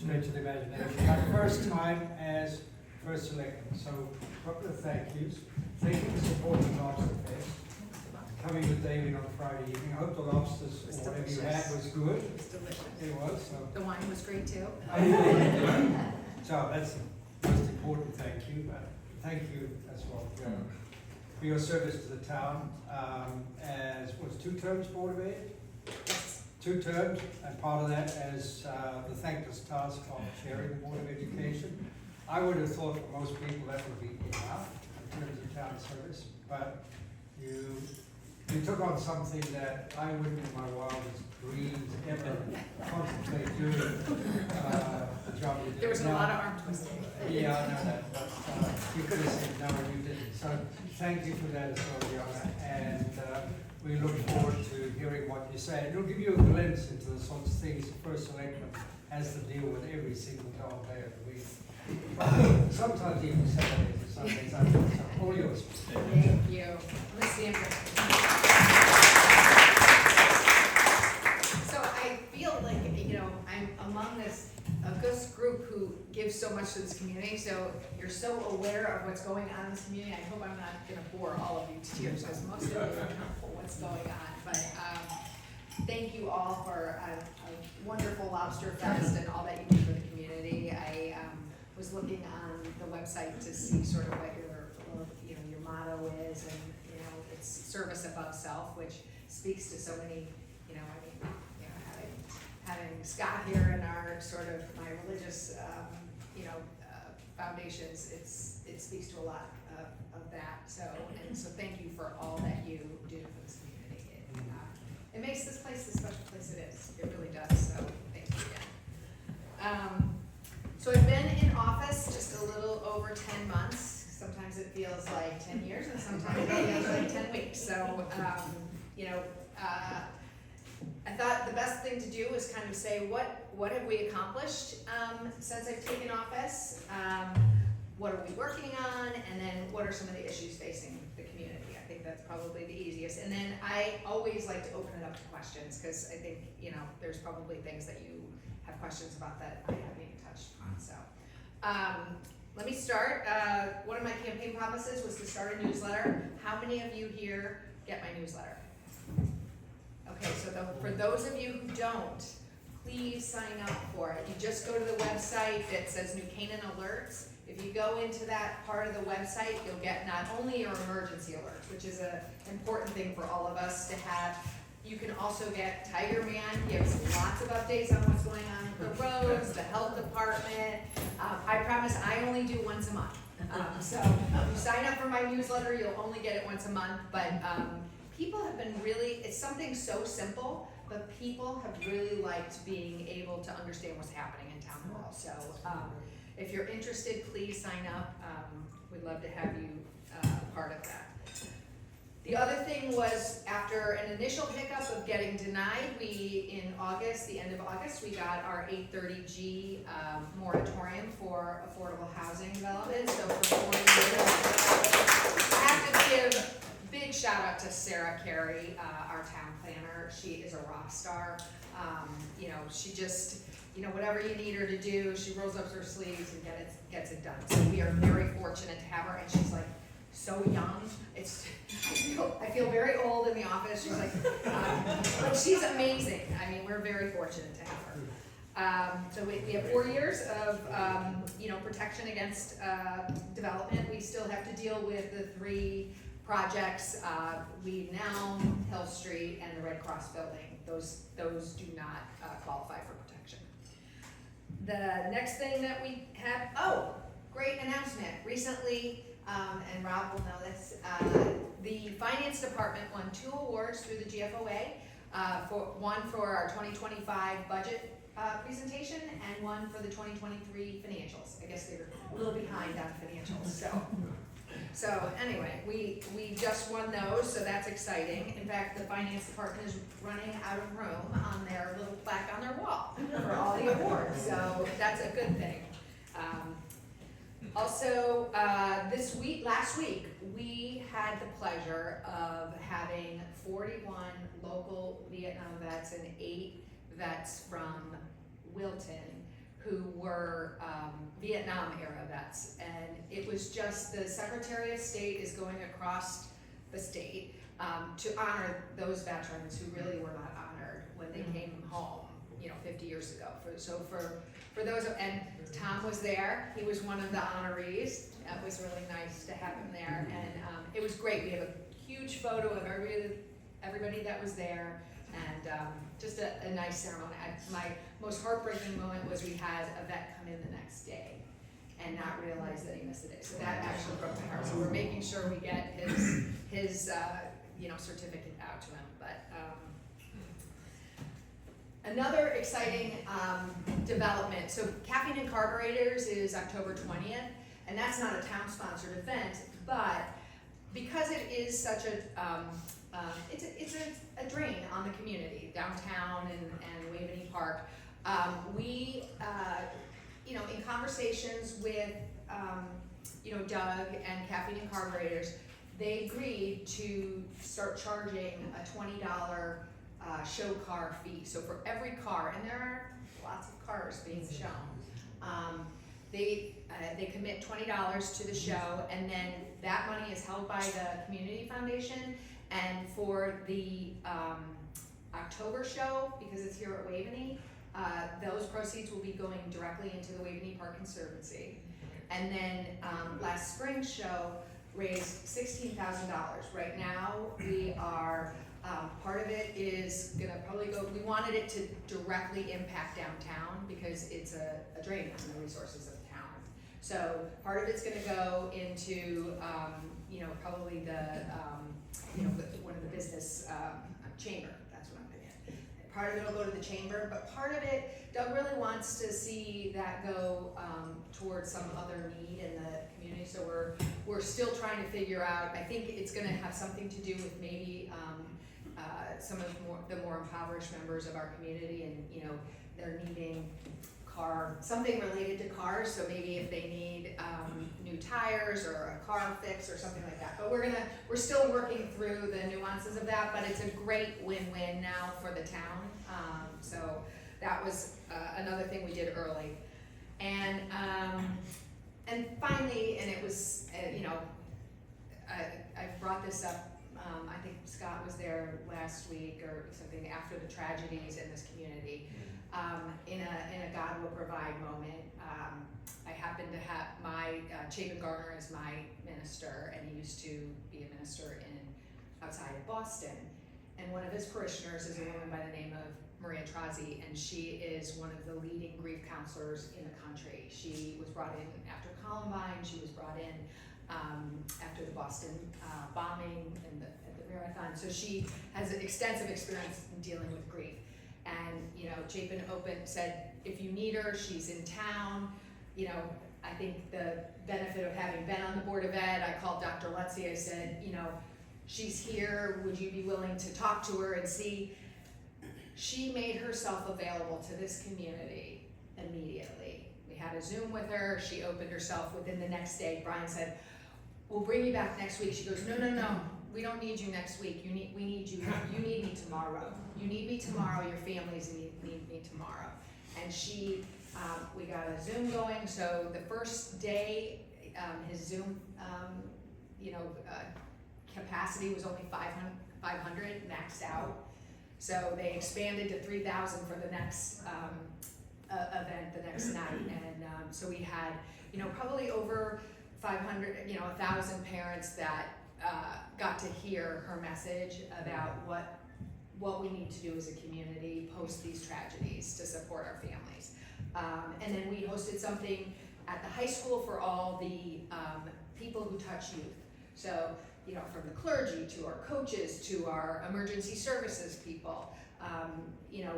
stretch of the imagination. My first time as first selectman, so proper thank yous. Thank you for supporting Lobster Fest. Coming with David on Friday evening. I hope the lobsters or whatever you had was good. It was delicious. It was. So. The wine was great too. So that's the most important thank you. Thank you as well for your service to the town. As was 2 terms Board of Ed? Yes. 2 terms, and part of that as the thankless task of chairing the Board of Education. I would have thought for most people that would be enough in terms of town service, but you took on something that I wouldn't in my wildest dreams ever contemplate doing the job you did. There was a lot of arm twisting. Yeah, I know that, but you could have said no and you didn't. So thank you for that as well, Dionna, and we look forward to hearing what you say. It'll give you a glimpse into the sorts of things the first selectman has to deal with every single day of the week. Sometimes even Saturdays or Sundays. So all yours. Thank you. I'm gonna stand for. So I feel like, I'm among a good group who gives so much to this community. So you're so aware of what's going on in this community. I hope I'm not gonna bore all of you to tears because most of you don't know what's going on. But thank you all for a wonderful Lobster Fest and all that you do for the community. I was looking on the website to see sort of what your motto is, and it's service above self, which speaks to so many, having Scott here in our sort of my religious foundations, it speaks to a lot of that. So thank you for all that you do for this community. It makes this place the special place it is. It really does. So thank you again. So I've been in office just a little over 10 months. Sometimes it feels like 10 years and sometimes it feels like 10 weeks. So, I thought the best thing to do was kind of say, what have we accomplished since I've taken office? What are we working on? And then what are some of the issues facing the community? I think that's probably the easiest. And then I always like to open it up to questions because I think, there's probably things that you have questions about that I haven't even touched on. So let me start. One of my campaign promises was to start a newsletter. How many of you here get my newsletter? Okay, so for those of you who don't, please sign up for it. You just go to the website that says New Canaan Alerts. If you go into that part of the website, you'll get not only your emergency alerts, which is an important thing for all of us to have. You can also get Tiger Man, gives lots of updates on what's going on with the roads, the health department. I promise I only do once a month. So if you sign up for my newsletter, you'll only get it once a month. But people have been it's something so simple, but people have really liked being able to understand what's happening in town hall. So if you're interested, please sign up. We'd love to have you part of that. The other thing was, after an initial hiccup of getting denied, in August, the end of August, we got our 830G moratorium for affordable housing development. So for 4 years, I have to give big shout out to Sarah Carey, our town planner. She is a rock star. She just, whatever you need her to do, she rolls up her sleeves and gets it done. So we are very fortunate to have her, and she's like so young. I feel very old in the office. She's like, but she's amazing. I mean, we're very fortunate to have her. So we have 4 years of protection against development. We still have to deal with the 3 projects, Weed and Elm, Hill Street, and the Red Cross building. Those do not qualify for protection. The next thing that we have, great announcement. Recently, and Rob will know this, the finance department won 2 awards through the GFOA, one for our 2025 budget presentation and one for the 2023 financials. I guess they were a little behind on financials, so anyway, we just won those, so that's exciting. In fact, the finance department is running out of room on their little plaque on their wall for all the awards, so that's a good thing. Also, last week, we had the pleasure of having 41 local Vietnam vets and 8 vets from Wilton who were Vietnam era vets. And it was just, the Secretary of State is going across the state to honor those veterans who really were not honored when they came home, 50 years ago. For those, and Tom was there, he was one of the honorees. It was really nice to have him there, and it was great. We have a huge photo of everybody that was there, and just a nice ceremony. My most heartbreaking moment was we had a vet come in the next day and not realize that he missed a day. So that actually broke my heart. So we're making sure we get his certificate out to him. But another exciting development. So Caffeine and Carburetors is October 20th, and that's not a town-sponsored event, but because it is such it's a drain on the community, downtown and Waveney Park. We, in conversations with, Doug and Caffeine and Carburetors, they agreed to start charging a $20 show car fee. So for every car, and there are lots of cars being shown, they commit $20 to the show, and then that money is held by the Community Foundation. And for the October show, because it's here at Waveney, those proceeds will be going directly into the Waveney Park Conservancy. And then last spring's show raised $16,000. Right now, we are, part of it is gonna probably go, we wanted it to directly impact downtown because it's a drain on the resources of town. So part of it's gonna go into, probably one of the business chamber. That's what I'm thinking. Part of it will go to the chamber, but part of it, Doug really wants to see that go towards some other need in the community. So we're still trying to figure out. I think it's going to have something to do with maybe some of the more impoverished members of our community, and they're needing something related to cars. So maybe if they need new tires or a car fix or something like that. But we're still working through the nuances of that. But it's a great win-win now for the town. So that was another thing we did early, and finally, and it was I brought this up. I think Scott was there last week or something after the tragedies in this community. In a God will provide moment, I happen to have my Chapin Garner is my minister, and he used to be a minister outside of Boston. And one of his parishioners is a woman by the name of Maria Trazi, and she is one of the leading grief counselors in the country. She was brought in after Columbine. She was brought in after the Boston bombing and at the marathon. So she has an extensive experience in dealing with grief. And Chapin said, if you need her, she's in town. I think the benefit of having been on the Board of Ed, I called Dr. Lutzi. I said, she's here. Would you be willing to talk to her and see? She made herself available to this community immediately. We had a Zoom with her. She opened herself within the next day. Brian said, we'll bring you back next week. She goes, no. We don't need you next week. We need you. You need me tomorrow. You need me tomorrow. Your families need me tomorrow. And we got a Zoom going. So the first day, his Zoom, capacity was only 500 maxed out. So they expanded to 3,000 for the next event the next night. And so we had, probably over 500, 1,000 parents that got to hear her message about what we need to do as a community post these tragedies to support our families. And then we hosted something at the high school for all the people who touch youth. So, from the clergy to our coaches to our emergency services people, and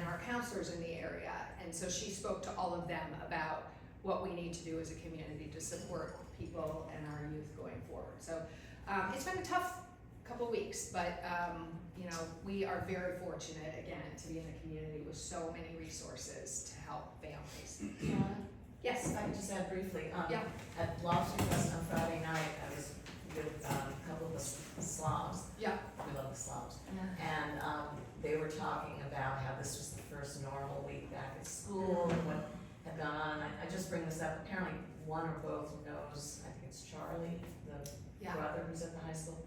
our counselors in the area. And so she spoke to all of them about what we need to do as a community to support people and our youth going forward. So it's been a tough couple weeks, but we are very fortunate again to be in a community with so many resources to help families. Yes, I can just add briefly. Yeah. At Lobster Fest on Friday night, I was with a couple of the Slavs. Yeah. We love the Slavs. Yeah. And they were talking about how this was the first normal week back at school, out, apparently one or both knows, I think it's Charlie, the Yeah. brother who's at the high school.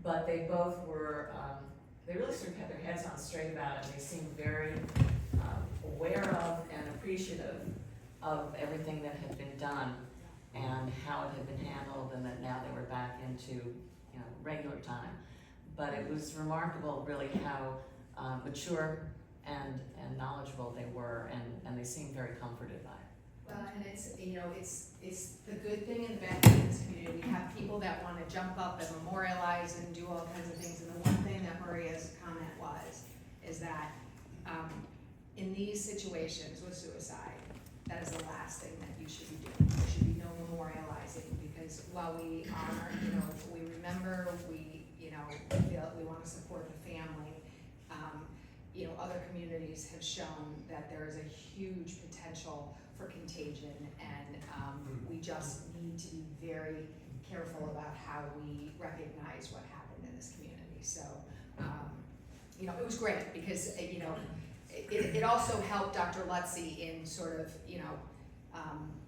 But they both were, they really sort of had their heads on straight about it. They seemed very aware of and appreciative of everything that had been done and how it had been handled, and that now they were back into, you know, regular time. But it was remarkable really how mature and knowledgeable they were, and they seemed very comforted by it. Well, and it's, you know, it's the good thing and the bad thing in this community. We have people that wanna jump up and memorialize and do all kinds of things, and the one thing that Maria's comment is that, in these situations with suicide, that is the last thing that you should be doing. There should be no memorializing, because while we honor, you know, we remember, we, you know, feel we wanna support the family, you know, other communities have shown that there is a huge potential for contagion, and we just need to be very careful about how we recognize what happened in this community. So, you know, it was great because, you know, it also helped Dr. Lutzy in sort of, you know,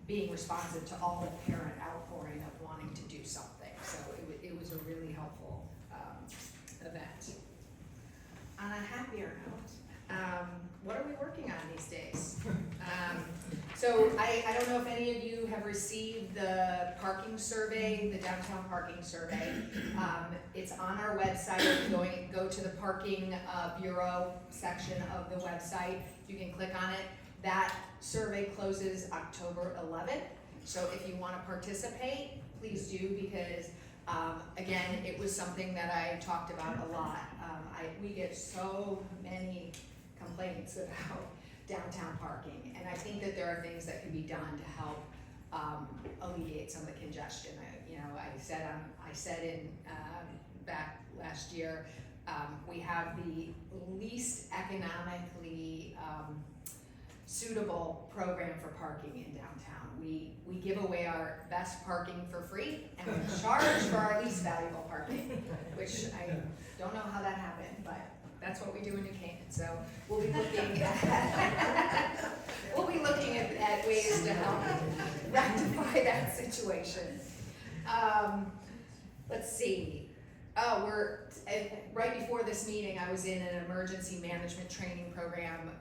being responsive to all the parent outpouring of wanting to do something. So it was a really helpful event. On a happier note, what are we working on these days? So I don't know if any of you have received the parking survey, the downtown parking survey. It's on our website. Go to the parking bureau section of the website. You can click on it. That survey closes October 11th. So if you want to participate, please do, because again, it was something that I talked about a lot. We get so many complaints about downtown parking, and I think that there are things that can be done to help alleviate some of the congestion. I said in back last year, we have the least economically suitable program for parking in downtown. We give away our best parking for free, and we charge for our least valuable parking, which I don't know how that happened, but that's what we do in New Canaan. So we'll be looking at ways to help rectify that situation. Let's see. Oh, right before this meeting, I was in an emergency management training program.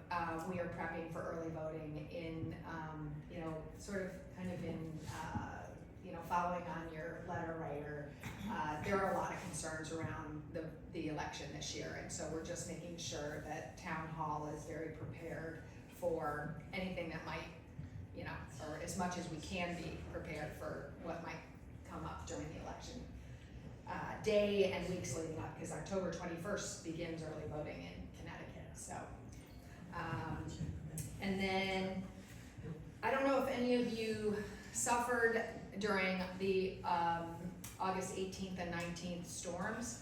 We are prepping for early voting in, you know, sort of kind of in, you know, following on your letter writer. There are a lot of concerns around the election this year, and so we're just making sure that town hall is very prepared for anything that might, you know, or as much as we can be prepared for what might come up during the election day and weeks leading up, because October 21st begins early voting in Connecticut. So, and then I don't know if any of you suffered during the August 18th and 19th storms.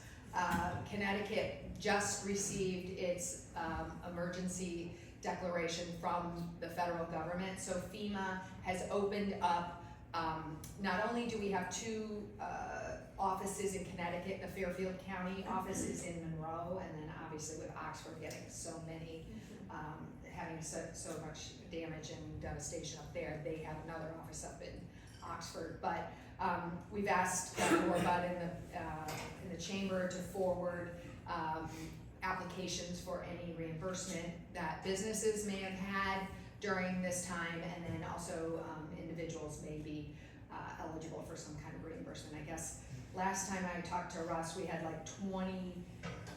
Connecticut just received its emergency declaration from the federal government. So FEMA has opened up, not only do we have two offices in Connecticut, the Fairfield County office is in Monroe, and then obviously with Oxford getting so many, having so much damage and devastation up there, they have another office up in Oxford. But we've asked Laura Budd in the chamber to forward applications for any reimbursement that businesses may have had during this time, and then also individuals may be eligible for some kind of reimbursement. I guess last time I talked to Russ, we had like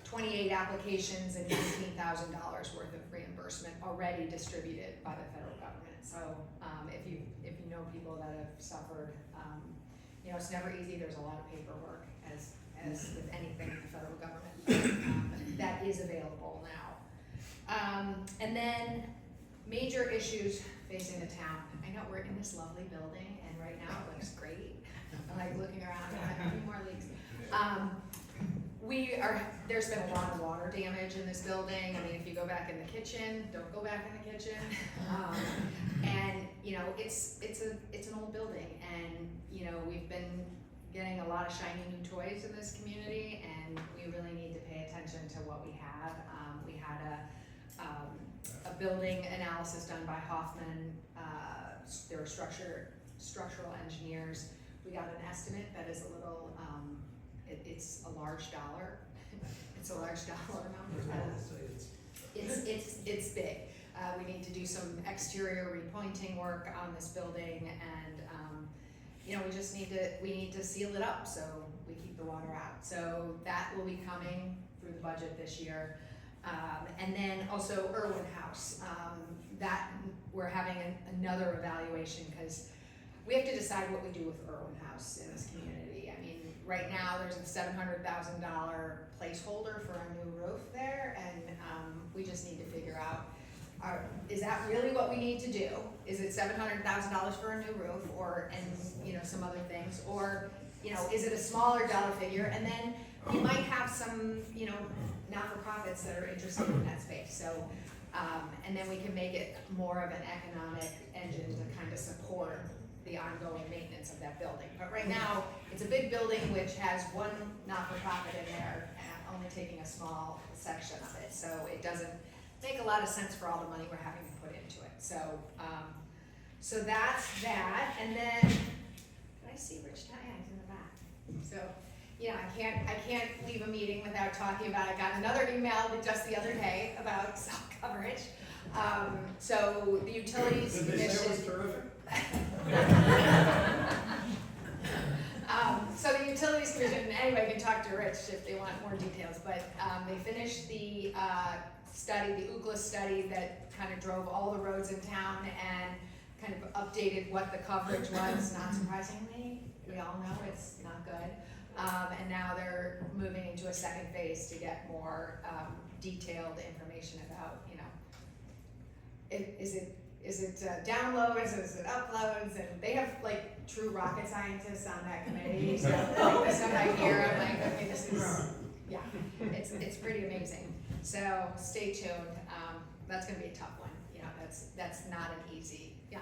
28 applications and $19,000 worth of reimbursement already distributed by the federal government. So if you know people that have suffered, you know, it's never easy. There's a lot of paperwork, as with anything in the federal government. That is available now. And then major issues facing the town. I know we're in this lovely building, and right now it looks great. I'm like looking around, how many more leaks? There's been a lot of water damage in this building. I mean, if you go back in the kitchen, don't go back in the kitchen. And you know, it's an old building, and you know, we've been getting a lot of shiny new toys in this community, and we really need to pay attention to what we have. We had a building analysis done by Hoffman, they were structural engineers. We got an estimate that is a little, it's a large dollar. It's a large dollar amount. It's big. We need to do some exterior repointing work on this building, and you know, we need to seal it up so we keep the water out. So that will be coming through the budget this year. And then also Irwin House, that we're having another evaluation, because we have to decide what we do with Irwin House in this community. I mean, right now there's a $700,000 placeholder for a new roof there, and we just need to figure out, is that really what we need to do? Is it $700,000 for a new roof, or, and you know, some other things, or, you know, is it a smaller dollar figure? And then we might have some, you know, not-for-profits that are interested in that space. So, and then we can make it more of an economic engine to kind of support the ongoing maintenance of that building. But right now, it's a big building which has one not-for-profit in there, and only taking a small section of it. So it doesn't make a lot of sense for all the money we're having to put into it. So, so that's that. And then, did I see Rich Diane's in the back? So, yeah, I can't leave a meeting without talking about, I got another email just the other day about cell coverage. So the utilities Did they say it was terrific? So the utilities commission, anybody can talk to Rich if they want more details, but they finished the study, the UCLA study that kind of drove all the roads in town and kind of updated what the coverage was. Not surprisingly, we all know it's not good. And now they're moving into a second phase to get more detailed information about, you know, is it downloads, is it uploads, and they have like true rocket scientists on that committee. So like, this stuff I hear, I'm like, okay, this is, yeah, it's pretty amazing. So stay tuned. That's going to be a tough one. You know, that's not an easy, yeah.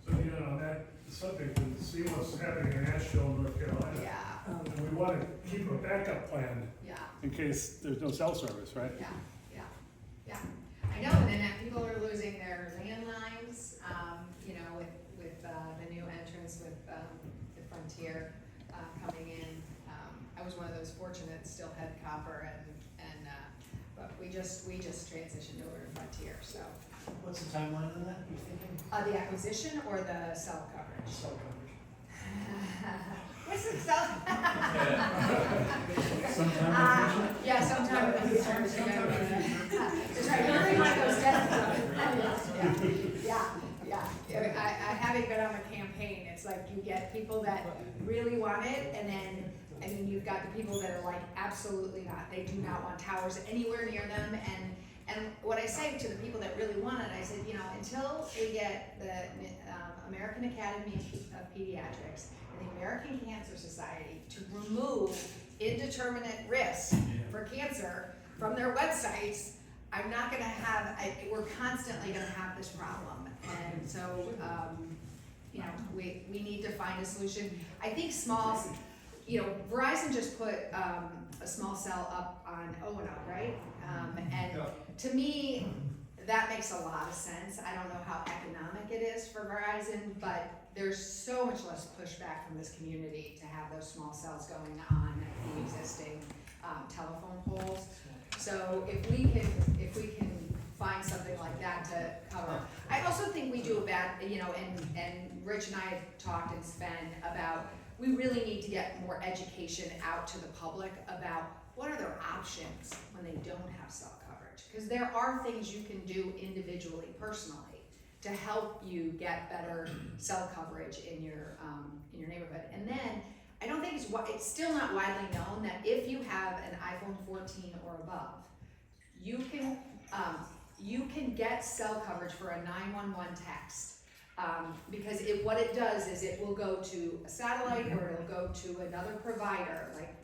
So, you know, on that subject, and see what's happening in Asheville, North Carolina. Yeah. And we want to keep a backup plan Yeah. in case there's no cell service, right? Yeah. I know, and then people are losing their landlines, you know, with the new entrance with the Frontier coming in. I was one of those fortunate that still had copper, but we just transitioned over to Frontier. So What's the timeline on that, you thinking? the acquisition or the cell coverage? Cell coverage. What's the cell? Sometime in the future? Yeah, sometime in the future. That's right, you're in one of those death. Yeah. I having been on the campaign, it's like you get people that really want it, and then, I mean, you've got the people that are like, absolutely not. They do not want towers anywhere near them, and what I say to the people that really want it, I said, you know, until we get the American Academy of Pediatrics and the American Cancer Society to remove indeterminate risk for cancer from their websites, I'm not gonna have, we're constantly gonna have this problem. And so, you know, we need to find a solution. I think small, you know, Verizon just put a small cell up on O&O, right? And to me, that makes a lot of sense. I don't know how economic it is for Verizon, but there's so much less pushback from this community to have those small cells going on the existing telephone poles. So if we can find something like that to cover. I also think we do a bad, you know, and Rich and I have talked and Sven about, we really need to get more education out to the public about what are their options when they don't have cell coverage. Because there are things you can do individually, personally, to help you get better cell coverage in your neighborhood. And then, I don't think it's still not widely known that if you have an iPhone 14 or above, you can get cell coverage for a 911 text. Because what it does is it will go to a satellite or it'll go to another provider. Like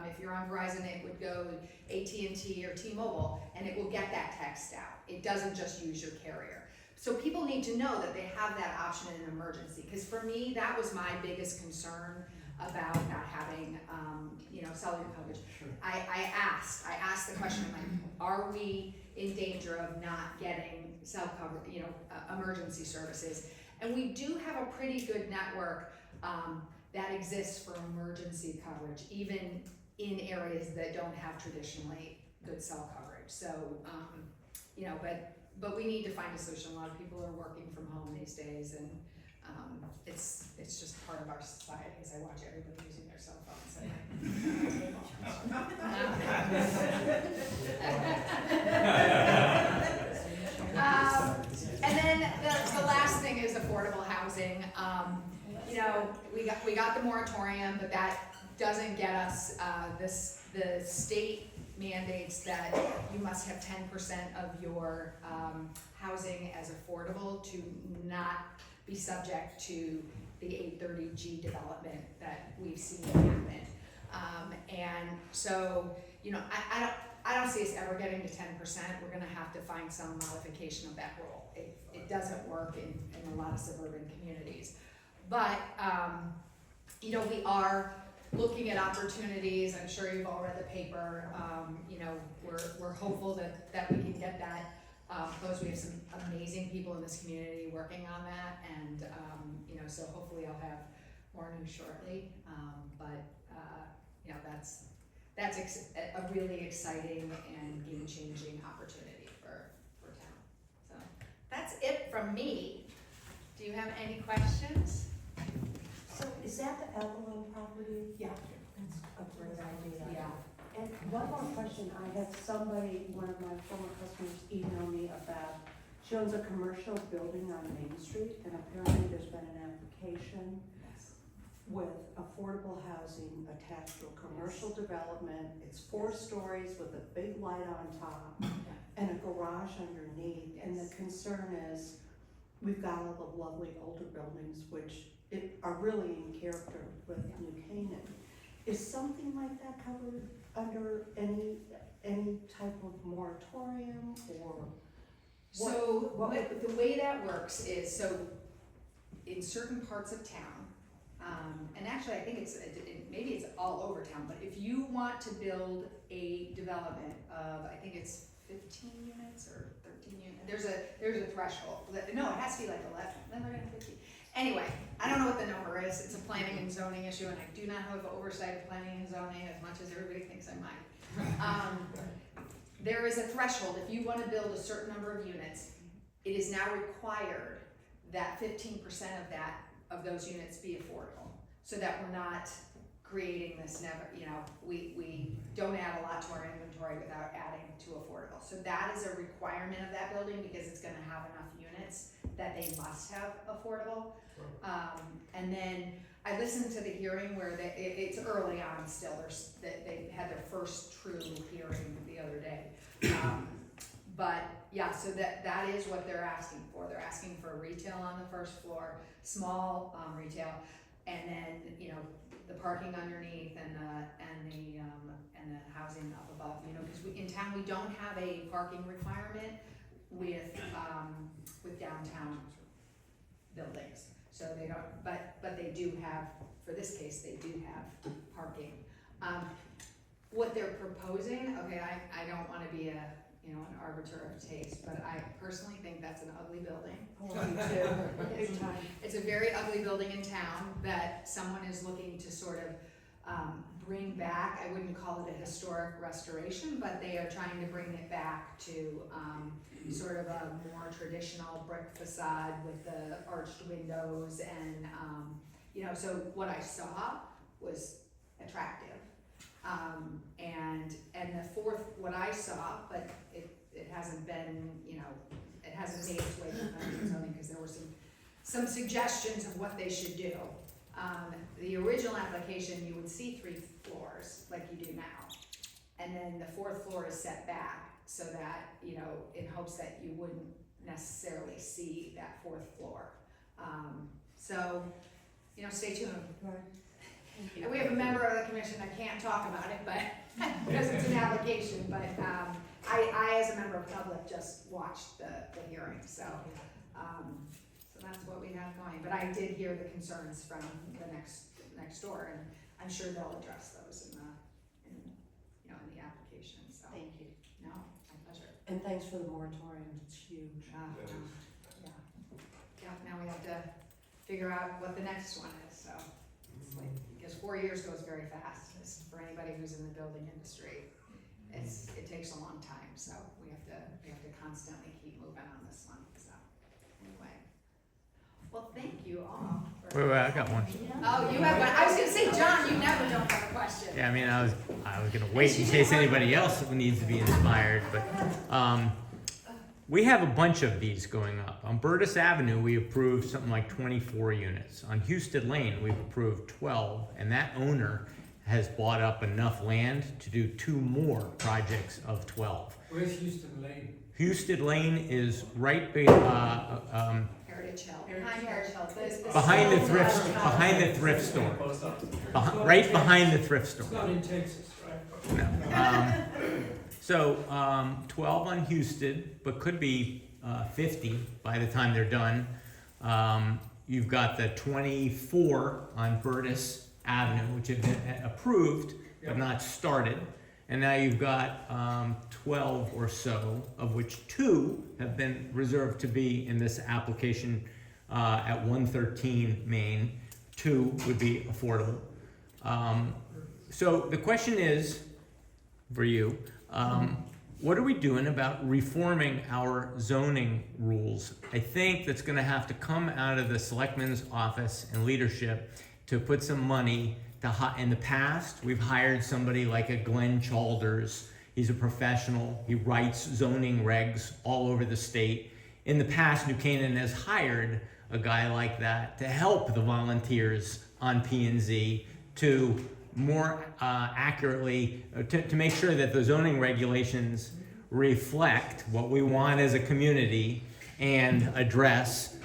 if you're on Verizon, it would go to AT&T or T-Mobile, and it will get that text out. It doesn't just use your carrier. So people need to know that they have that option in an emergency. Because for me, that was my biggest concern about not having, you know, cellular coverage. Sure. I asked the question, I'm like, are we, in danger of not getting self-cover, emergency services. And we do have a pretty good network that exists for emergency coverage, even in areas that don't have traditionally good cell coverage. So, but we need to find a solution. A lot of people are working from home these days, and it's just part of our society, because I watch everybody using their cell phones. And then the last thing is affordable housing. We got the moratorium, but that doesn't get us the state mandates that you must have 10% of your housing as affordable to not be subject to the 830G development that we've seen happen. And so, I don't see us ever getting to 10%. We're gonna have to find some modification of that rule. It doesn't work in a lot of suburban communities. But, we are looking at opportunities. I'm sure you've all read the paper. We're hopeful that we can get that closed. We have some amazing people in this community working on that, and so hopefully I'll have more news shortly. That's a really exciting and game-changing opportunity for town. So that's it from me. Do you have any questions? So is that the Avalon property? Yeah. That's a great idea. Yeah. And one more question, I had one of my former customers email me about, she owns a commercial building on Main Street, and apparently there's been an application with affordable housing attached to a commercial development. It's 4 stories with a big light on top and a garage underneath. And the concern is, we've got all the lovely older buildings which are really in character with New Canaan. Is something like that covered under any type of moratorium, or the way that works is, so in certain parts of town, and actually I think maybe it's all over town, but if you want to build a development of, I think it's 15 units or 13 units, there's a threshold. No, it has to be like 11 or 15. Anyway, I don't know what the number is. It's a planning and zoning issue, and I do not have oversight of planning and zoning as much as everybody thinks I might. There is a threshold. If you want to build a certain number of units, it is now required that 15% of those units be affordable, so that we're not creating this we don't add a lot to our inventory without adding to affordable. So that is a requirement of that building, because it's going to have enough units that they must have affordable. And then I listened to the hearing where it's early on still. They had their first true hearing the other day. But yeah, so that is what they're asking for. They're asking for retail on the first floor, small retail, and then the parking underneath and the housing up above. Because in town we don't have a parking requirement with downtown buildings. So they don't, but they do have, for this case, they do have parking. What they're proposing, okay, I don't want to be an arbiter of taste, but I personally think that's an ugly building. It's a very ugly building in town that someone is looking to sort of bring back. I wouldn't call it a historic restoration, but they are trying to bring it back to sort of a more traditional brick facade with the arched windows, and so what I saw was attractive. And the fourth, what I saw, but it hasn't been, it hasn't made its way to planning and zoning, because there were some suggestions of what they should do. The original application, you would see 3 floors like you do now, and then the 4th floor is set back so that, in hopes that you wouldn't necessarily see that 4th floor. So, stay tuned. Right. We have a member of the commission that can't talk about it, but because it's an application, but I as a member of the public just watched the hearing, so that's what we have going. But I did hear the concerns from the next door, and I'm sure they'll address those in the application. So thank you. No, my pleasure. And thanks for the moratorium, it's huge. Yeah, now we have to figure out what the next one is, so, it's like, because 4 years goes very fast, it's for anybody who's in the building industry. It takes a long time, so we have to constantly keep moving on this one, so, anyway. Well, thank you all. Wait, I got one. Oh, you have one, I was gonna say, John, you never don't have a question. Yeah, I mean, I was gonna wait in case anybody else needs to be inspired, but, we have a bunch of these going up. On Burtis Avenue, we approved something like 24 units. On Houston Lane, we've approved 12, and that owner has bought up enough land to do 2 more projects of 12. Where's Houston Lane? Houston Lane is right Heritage Hill. Behind Heritage Hill. behind the thrift store. Post office. Right behind the thrift store. It's not in Texas, right? No. So 12 on Houston, but could be 50 by the time they're done. You've got the 24 on Burtis Avenue, which have been approved but not started. And now you've got 12 or so, of which 2 have been reserved to be in this application at 113 Main. 2 would be affordable. So the question is, for you, what are we doing about reforming our zoning rules? I think that's gonna have to come out of the Selectman's office and leadership to put some money to in the past, we've hired somebody like a Glenn Chalders. He's a professional. He writes zoning regs all over the state. In the past, New Canaan has hired a guy like that to help the volunteers on P&Z to more accurately, to make sure that the zoning regulations reflect what we want as a community and address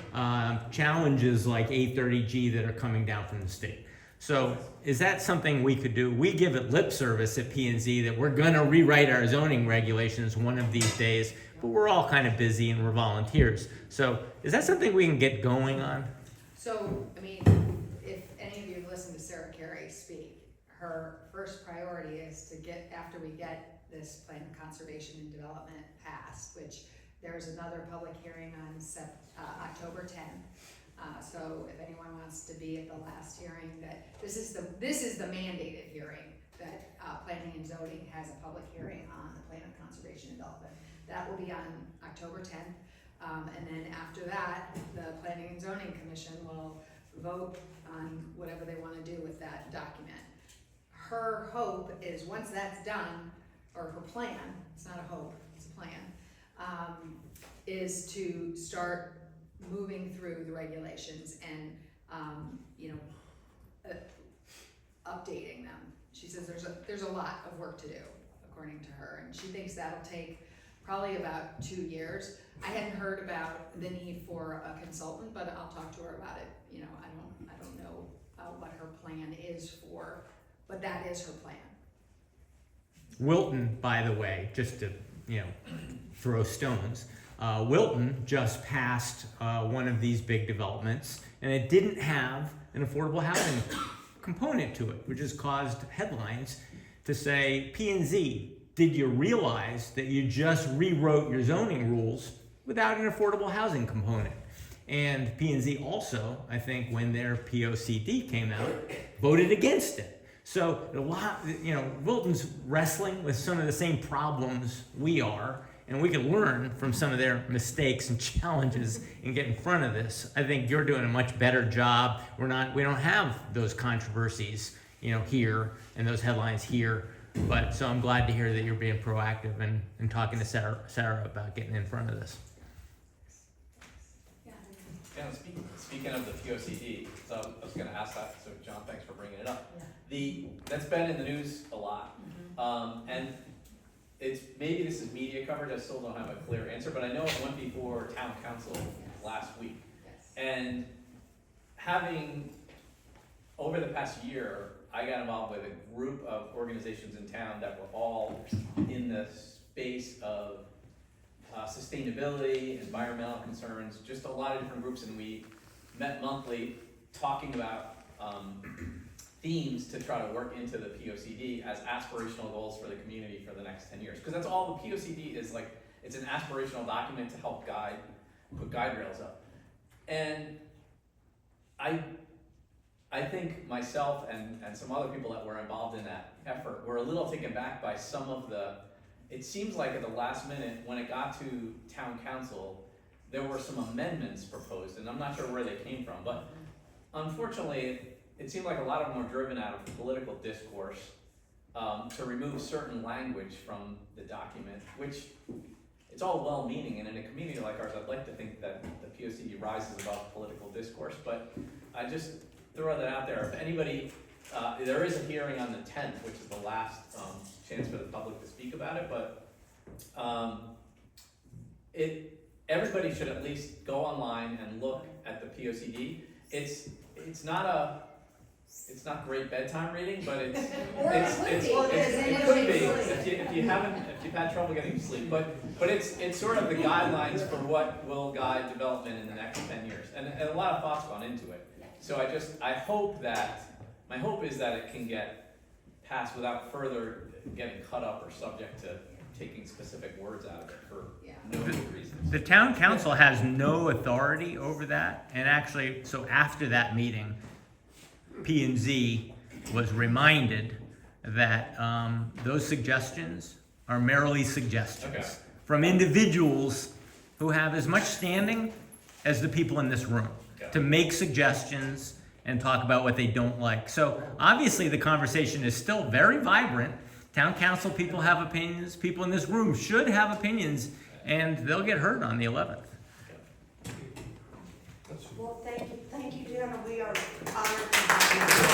challenges like 830G that are coming down from the state. So is that something we could do? We give it lip service at P&Z that we're gonna rewrite our zoning regulations one of these days, but we're all kind of busy and we're volunteers. So is that something we can get going on? So, I mean, if any of you have listened to Sarah Carey speak, her first priority is to get, after we get this plan of conservation and development passed, which there's another public hearing on October 10th. So if anyone wants to be at the last hearing, that this is the mandated hearing that planning and zoning has a public hearing on the plan of conservation and development. That will be on October 10th. And then after that, the Planning and Zoning Commission will vote on whatever they want to do with that document. Her hope is once that's done, or her plan, it's not a hope, it's a plan, is to start moving through the regulations and, updating them. She says there's a lot of work to do, according to her, and she thinks that'll take probably about 2 years. I hadn't heard about the need for a consultant, but I'll talk to her about it. I don't know what her plan is for, but that is her plan. Wilton, by the way, just to, throw stones, Wilton just passed one of these big developments, and it didn't have an affordable housing component to it, which has caused headlines to say, P&Z, did you realize that you just rewrote your zoning rules without an affordable housing component? And P&Z also, I think, when their POCD came out, voted against it. So a lot, Wilton's wrestling with some of the same problems we are, and we can learn from some of their mistakes and challenges and get in front of this. I think you're doing a much better job. We don't have those controversies, here and those headlines here. But so I'm glad to hear that you're being proactive and talking to Sarah about getting in front of this. Yeah. Yeah, speaking of the POCD, so I was going to ask that. So John, thanks for bringing it up. Yeah. That's been in the news a lot, and it's maybe this is media coverage. I still don't have a clear answer, but I know it went before town council last week, and having over the past year, I got involved with a group of organizations in town that were all in the space of sustainability, environmental concerns, just a lot of different groups, and we met monthly talking about themes to try to work into the POCD as aspirational goals for the community for the next 10 years. Because that's all the POCD is, like, It's an aspirational document to help put guide rails up. And I think myself and some other people that were involved in that effort were a little taken back by some of it seems like at the last minute, when it got to town council, there were some amendments proposed, and I'm not sure where they came from, but unfortunately, it seemed like a lot of them were driven out of political discourse to remove certain language from the document, which it's all well-meaning, and in a community like ours, I'd like to think that the POCD rises above political discourse, but I just throw that out there. If anybody, there is a hearing on the 10th, which is the last chance for the public to speak about it, but everybody should at least go online and look at the POCD. It's not great bedtime reading, but it could be if you've had trouble getting sleep. But it's sort of the guidelines for what will guide development in the next 10 years, and a lot of thought's gone into it. So I hope that my hope is that it can get passed without further getting cut up or subject to taking specific words out of it for no good reasons. The town council has no authority over that, and actually, so after that meeting, P&Z was reminded that those suggestions are merely suggestions from individuals who have as much standing as the people in this room to make suggestions and talk about what they don't like. So obviously the conversation is still very vibrant. Town council people have opinions. People in this room should have opinions, and they'll get heard on the 11th. Well, thank you, Deanna, we are honored to have you.